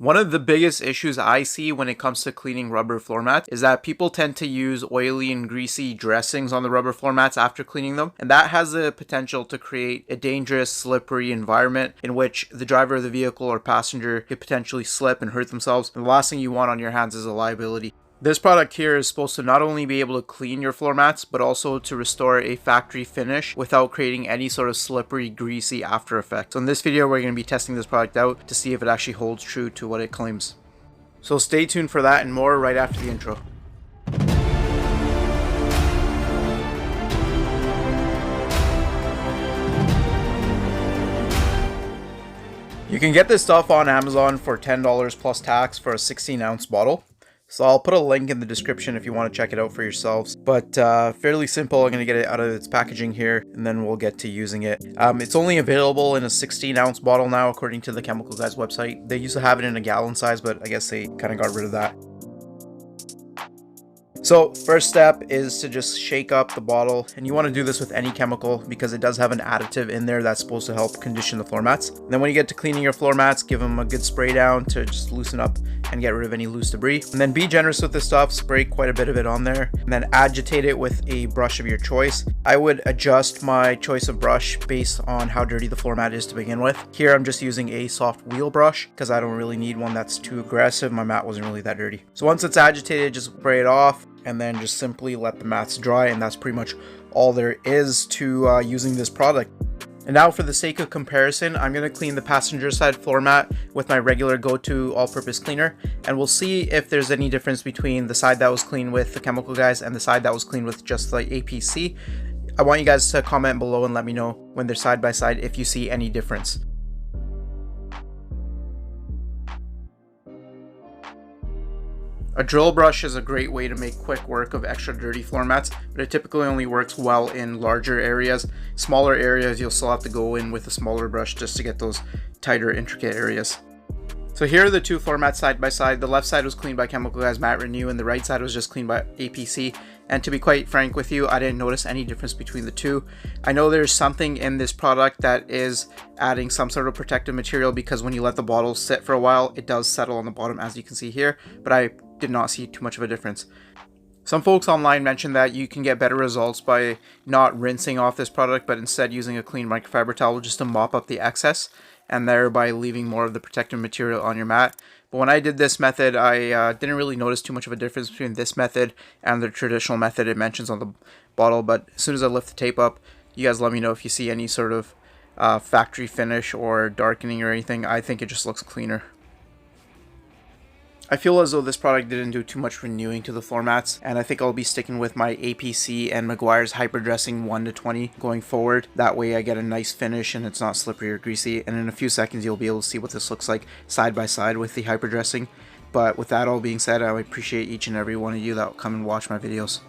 One of the biggest issues I see when it comes to cleaning rubber floor mats is that people tend to use oily and greasy dressings on the rubber floor mats after cleaning them, and that has the potential to create a dangerous, slippery environment in which the driver of the vehicle or passenger could potentially slip and hurt themselves, and the last thing you want on your hands is a liability. This product here is supposed to not only be able to clean your floor mats, but also to restore a factory finish without creating any sort of slippery, greasy after effect. So in this video, we're going to be testing this product out to see if it actually holds true to what it claims. So stay tuned for that and more right after the intro. You can get this stuff on Amazon for $10 plus tax for a 16-ounce bottle. So I'll put a link in the description if you want to check it out for yourselves. But fairly simple. I'm going to get it out of its packaging here, and then we'll get to using it. It's only available in a 16-ounce bottle now, according to the Chemical Guys website. They used to have it in a gallon size, but I guess they kind of got rid of that. So first step is to just shake up the bottle, and you want to do this with any chemical because it does have an additive in there that's supposed to help condition the floor mats. And then when you get to cleaning your floor mats, give them a good spray down to just loosen up and get rid of any loose debris. And then be generous with this stuff, spray quite a bit of it on there, and then agitate it with a brush of your choice. I would adjust my choice of brush based on how dirty the floor mat is to begin with. Here I'm just using a soft wheel brush because I don't really need one that's too aggressive. My mat wasn't really that dirty. So once it's agitated, just spray it off, and then just simply let the mats dry, and that's pretty much all there is to using this product. And now for the sake of comparison, I'm going to clean the passenger side floor mat with my regular go-to all-purpose cleaner, and we'll see if there's any difference between the side that was cleaned with the Chemical Guys and the side that was cleaned with just the APC. I want you guys to comment below and let me know when they're side by side if you see any difference. A drill brush is a great way to make quick work of extra dirty floor mats, but it typically only works well in larger areas. Smaller areas, you'll still have to go in with a smaller brush just to get those tighter, intricate areas. So here are the two floor mats side by side. The left side was cleaned by Chemical Guys Matte Renew, and the right side was just cleaned by APC. And to be quite frank with you, I didn't notice any difference between the two. I know there's something in this product that is adding some sort of protective material because when you let the bottle sit for a while, it does settle on the bottom, as you can see here, but I did not see too much of a difference. Some folks online mentioned that you can get better results by not rinsing off this product, but instead using a clean microfiber towel just to mop up the excess, and thereby leaving more of the protective material on your mat. But when I did this method, I didn't really notice too much of a difference between this method and the traditional method it mentions on the bottle. But as soon as I lift the tape up, you guys let me know if you see any sort of factory finish or darkening or anything. I think it just looks cleaner. I feel as though this product didn't do too much renewing to the floor mats, and I think I'll be sticking with my APC and Meguiars hyper dressing 1:20 going forward. That way I get a nice finish and it's not slippery or greasy, and in a few seconds you'll be able to see what this looks like side by side with the hyper dressing. But with that all being said, I appreciate each and every one of you that will come and watch my videos.